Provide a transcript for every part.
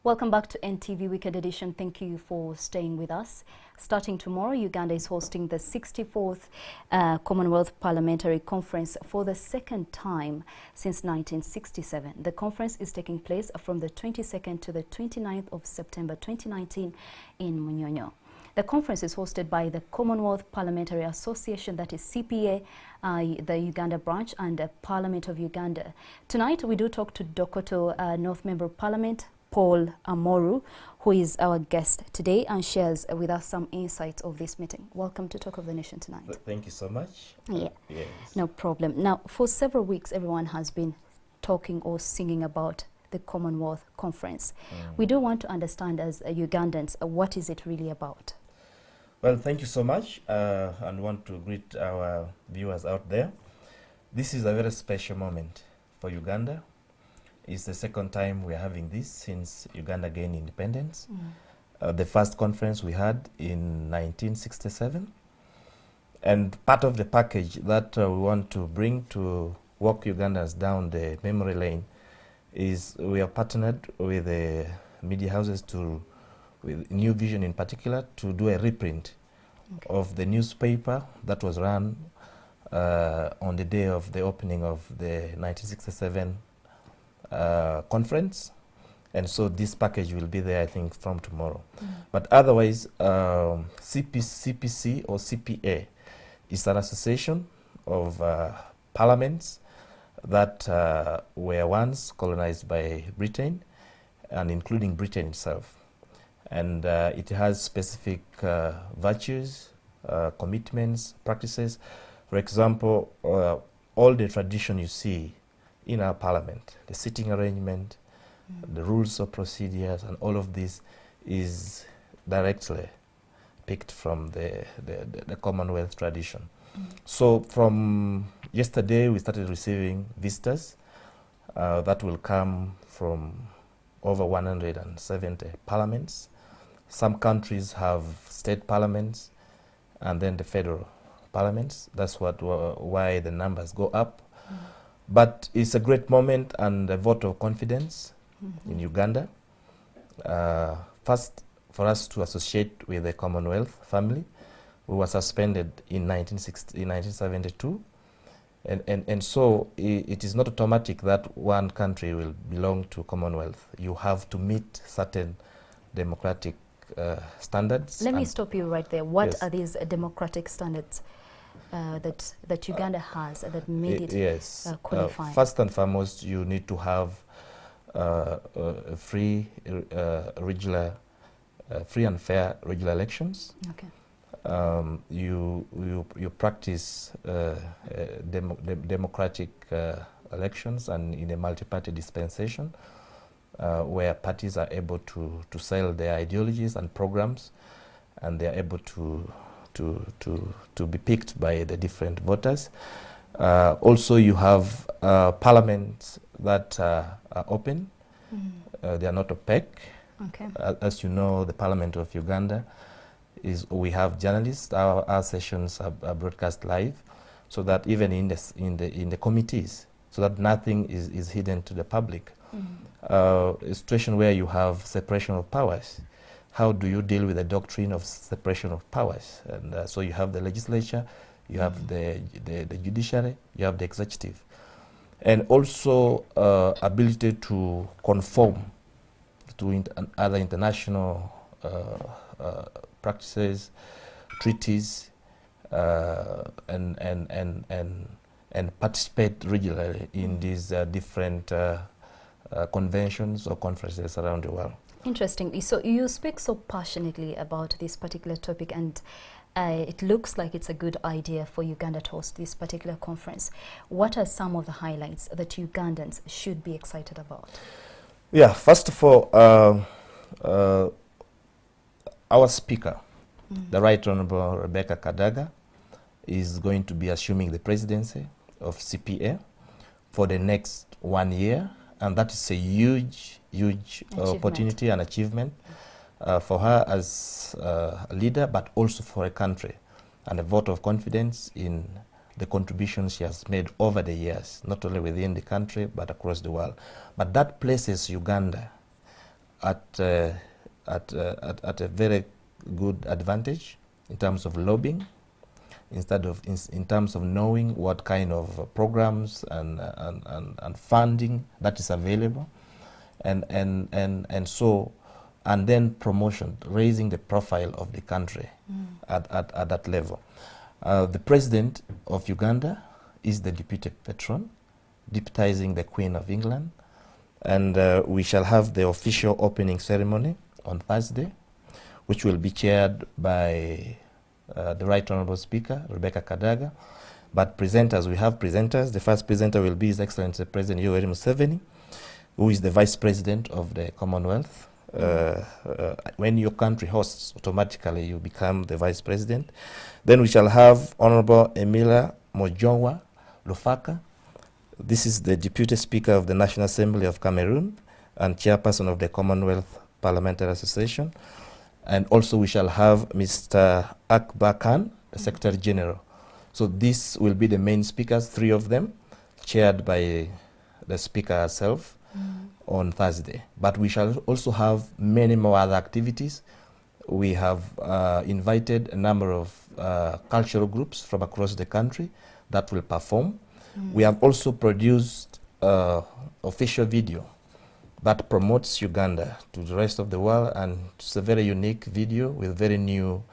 Welcome back to NTV Weekend Edition. Thank you for staying with us. Starting tomorrow, Uganda is hosting the 64th Commonwealth Parliamentary Conference for the second time since 1967. The conference is taking place from the 22nd to the 29th of September 2019 in Munyonyo. The conference is hosted by the Commonwealth Parliamentary Association, that is CPA, the Uganda branch, and the Parliament of Uganda. Tonight, we do talk to Dokoto North Member of Parliament, Paul Amoru, who is our guest today and shares with us some insights of this meeting. Welcome to Talk of the Nation tonight. Thank you so much. Yeah, yes. No problem. Now, for several weeks, everyone has been talking or singing about the Commonwealth Conference. We do want to understand as Ugandans, what is it really about? Well, thank you so much, and want to greet our viewers out there. This is a very special moment for Uganda. It's the second time we're having this since Uganda gained independence. The first conference we had in 1967. And part of the package that we want to bring to walk Ugandans down the memory lane is we are partnered with the media houses with New Vision in particular, to do a reprint of the newspaper that was run on the day of the opening of the 1967 conference, and so this package will be there, I think, from tomorrow. But otherwise, CPC or CPA is an association of parliaments that were once colonized by Britain, and including Britain itself. And it has specific virtues, commitments, practices. For example, all the tradition you see in our parliament, the sitting arrangement, the rules of procedures, and all of this is directly picked from the Commonwealth tradition. So from yesterday, we started receiving visitors that will come from over 170 parliaments. Some countries have state parliaments and then the federal parliaments. That's why the numbers go up. But it's a great moment and a vote of confidence in Uganda. First, for us to associate with the Commonwealth family. We were suspended in 1972. And so it is not automatic that one country will belong to Commonwealth. You have to meet certain democratic standards. Let me stop you right there. What are these democratic standards that Uganda has that made it qualify? First and foremost, you need to have free and fair regular elections. Okay. You practice democratic elections and in a multi-party dispensation where parties are able to sell their ideologies and programs, and they are able to be picked by the different voters. Also, you have parliaments that are open. They are not opaque. Okay. As you know, the Parliament of Uganda we have journalists. Our sessions are broadcast live, so that even in the committees, so that nothing is hidden to the public. A situation where you have separation of powers. How do you deal with the doctrine of separation of powers? And so you have the legislature, you have the judiciary, you have the executive. And also ability to conform to other international practices, treaties, and participate regularly in these different conventions or conferences around the world. Interesting. So you speak so passionately about this particular topic, and it looks like it's a good idea for Uganda to host this particular conference. What are some of the highlights that Ugandans should be excited about? Yeah, first of all, our speaker, the Right Honourable Rebecca Kadaga, is going to be assuming the presidency of CPA for the next 1 year, and that is a huge opportunity and achievement for her as a leader, but also for a country, and a vote of confidence in the contributions she has made over the years, not only within the country, but across the world. But that places Uganda at a very good advantage in terms of lobbying, in terms of knowing what kind of programs and funding that is available, and then promotion, raising the profile of the country at that level. The president of Uganda is the deputy patron, deputizing the Queen of England, and we shall have the official opening ceremony on Thursday, which will be chaired by the Right Honourable Speaker, Rebecca Kadaga. But presenters, we have presenters. The first presenter will be His Excellency President Yoweri Museveni, who is the Vice President of the Commonwealth. When your country hosts, automatically you become the Vice President. Then we shall have Honourable Emilia Mojonwa Lufaka. This is the Deputy Speaker of the National Assembly of Cameroon and Chairperson of the Commonwealth Parliamentary Association. And also we shall have Mr. Akbar Khan, the Secretary General. So this will be the main speakers, 3 of them, chaired by the Speaker herself on Thursday. But we shall also have many more other activities. We have invited a number of cultural groups from across the country that will perform. We have also produced official video that promotes Uganda to the rest of the world, and it's a very unique video with very new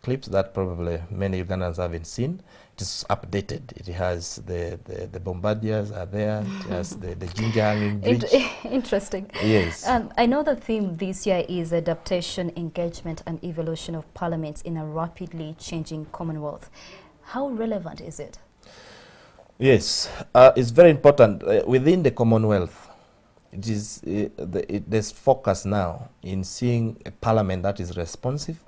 clips that probably many Ugandans haven't seen. It is updated. It has the bombardiers are there. It has the ginger hanging bridge. Interesting. Yes. I know the theme this year is adaptation, engagement, and evolution of parliaments in a rapidly changing Commonwealth. How relevant is it? Yes, it's very important. Within the Commonwealth, it is there's focus now in seeing a parliament that is responsive,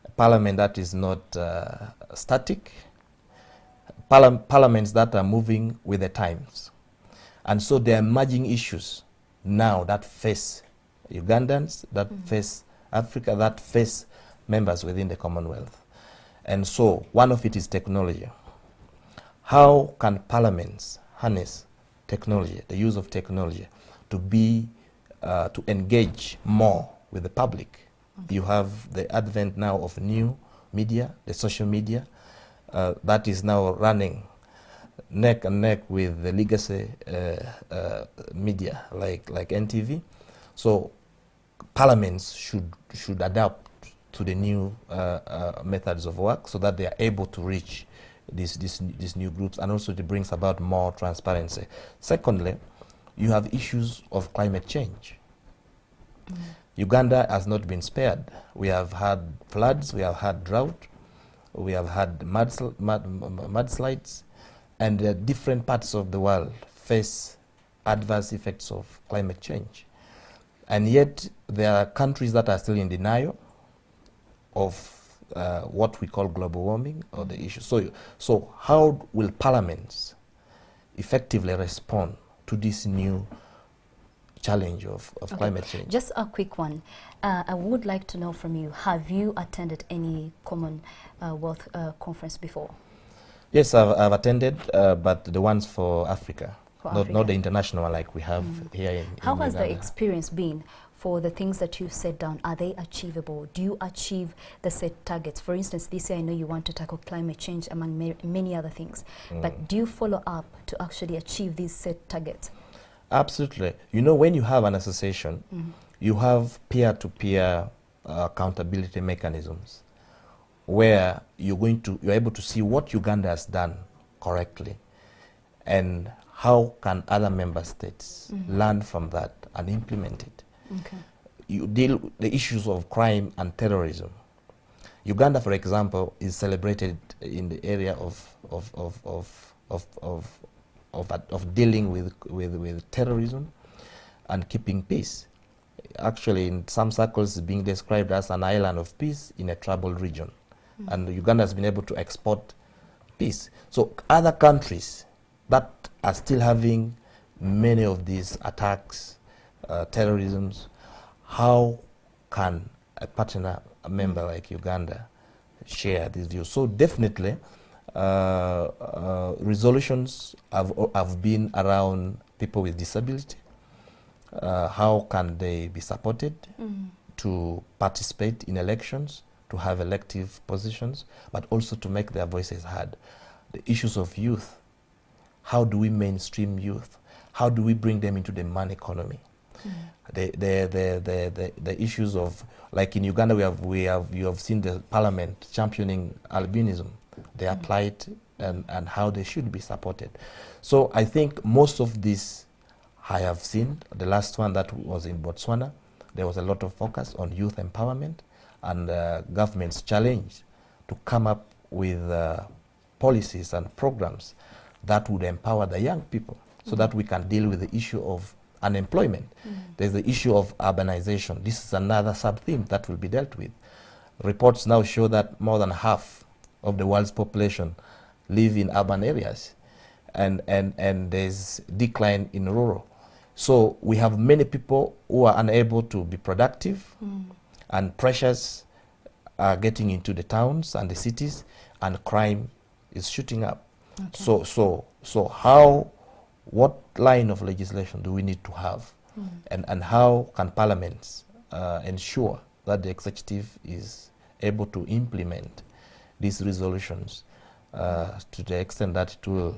a parliament that is not static, parliaments that are moving with the times. And so there are emerging issues now that face Ugandans, that face Africa, that face members within the Commonwealth. And so one of it is technology. How can parliaments harness technology, the use of technology, to engage more with the public? You have the advent now of new media, the social media, that is now running neck and neck with the legacy media like NTV. So parliaments should adapt to the new methods of work so that they are able to reach these new groups, and also it brings about more transparency. Secondly, you have issues of climate change. Uganda has not been spared. We have had floods, we have had drought, we have had mudslides, and different parts of the world face adverse effects of climate change. And yet there are countries that are still in denial of what we call global warming or the issue. So how will parliaments effectively respond to this new challenge of climate change? Just a quick one. I would like to know from you, have you attended any Commonwealth conference before? Yes, I've attended, but the ones for Africa, not the international one like we have here in How has Uganda. the experience been for the things that you set down? Are they achievable? Do you achieve the set targets? For instance, this year I know you want to tackle climate change among many other things, but do you follow up to actually achieve these set targets? Absolutely. You know, when you have an association, you have peer-to-peer accountability mechanisms where you're able to see what Uganda has done correctly and how can other member states learn from that and implement it. Okay. You deal with the issues of crime and terrorism. Uganda, for example, is celebrated in the area of dealing with terrorism and keeping peace. Actually, in some circles, it's being described as an island of peace in a troubled region. And Uganda has been able to export peace. So other countries that are still having many of these attacks, terrorisms, how can a partner, a member like Uganda, share these views? So definitely, resolutions have been around people with disability, how can they be supported to participate in elections, to have elective positions, but also to make their voices heard. The issues of youth, how do we mainstream youth? How do we bring them into the man economy? The issues of, like in Uganda, you have seen the parliament championing albinism, their plight and how they should be supported. So I think most of this I have seen. The last one that was in Botswana, there was a lot of focus on youth empowerment and government's challenge to come up with policies and programs that would empower the young people so that we can deal with the issue of unemployment. There's the issue of urbanization. This is another sub-theme that will be dealt with. Reports now show that more than half of the world's population live in urban areas, and there's decline in rural. So we have many people who are unable to be productive, and pressures are getting into the towns and the cities, and crime is shooting up. Okay. So what line of legislation do we need to have, and how can parliaments ensure that the executive is able to implement these resolutions to the extent that it will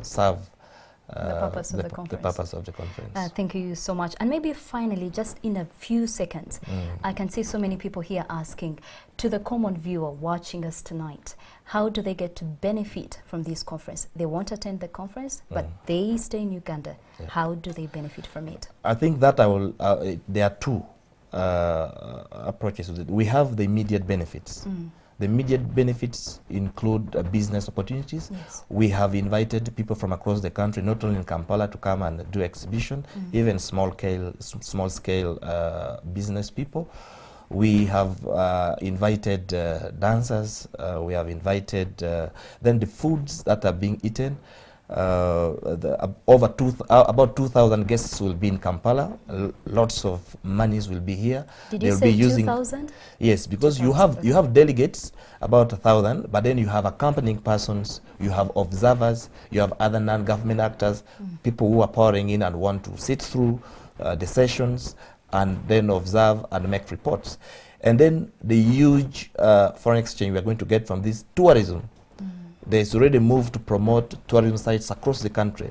serve the purpose of the conference. The purpose of the conference. Thank you so much. And maybe finally, just in a few seconds, I can see so many people here asking, to the common viewer watching us tonight, how do they get to benefit from this conference? They want to attend the conference, but they stay in Uganda. Yeah. How do they benefit from it? I think that there are two approaches with it. We have the immediate benefits. The immediate benefits include business opportunities. Yes. We have invited people from across the country, not only in Kampala, to come and do exhibition, even small scale business people. We have invited dancers. We have invited then the foods that are being eaten. About 2,000 guests will be in Kampala. Lots of monies will be here. Did you say 2,000? Yes, because you have delegates, about 1,000, but then you have accompanying persons, you have observers, you have other non-government actors, people who are pouring in and want to sit through the sessions and then observe and make reports. And then the huge foreign exchange we are going to get from this tourism. There's already a move to promote tourism sites across the country.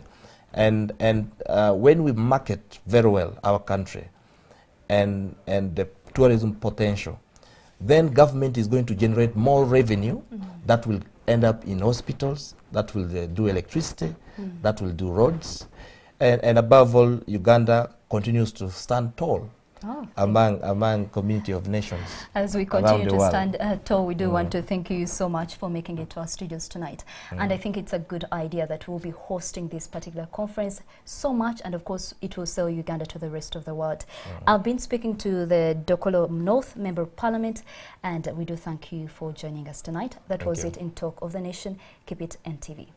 And when we market very well our country and the tourism potential, then government is going to generate more revenue that will end up in hospitals, that will do electricity, that will do roads. And above all, Uganda continues to stand tall among community of nations. As we continue to stand tall, we do want to thank you so much for making it to our studios tonight. And I think it's a good idea that we'll be hosting this particular conference so much, and of course it will sell Uganda to the rest of the world. I've been speaking to the Dokolo North Member of Parliament, and we do thank you for joining us tonight. That was it in Talk of the Nation. Keep it NTV.